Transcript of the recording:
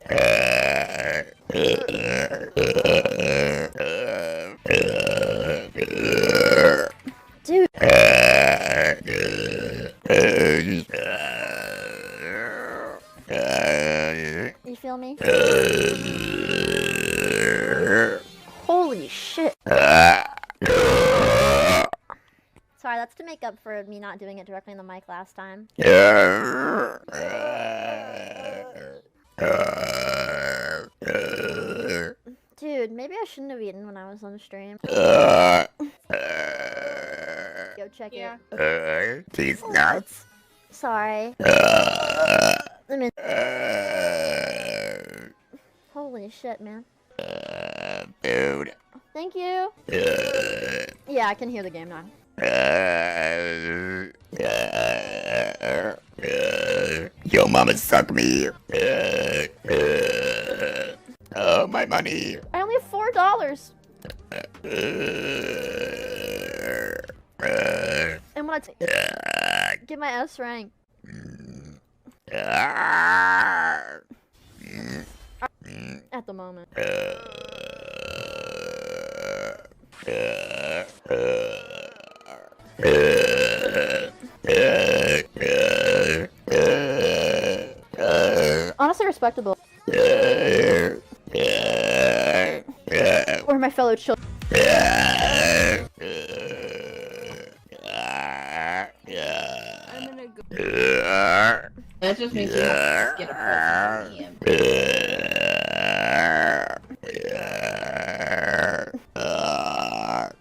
know? Dude. You feel me? Holy shit. Sorry, that's to make up for me not doing it directly in the mic last time. Dude, maybe I shouldn't have eaten when I was on stream. Go check it. These nuts. Sorry. Holy shit, man. Dude. Thank you. Yeah, I can hear the game now. Yo, mama, suck me. Oh, my money. I only have $4. And when I get my S rank. At the moment. Honestly respectable. Or my fellow children. That just makes me want to get a present.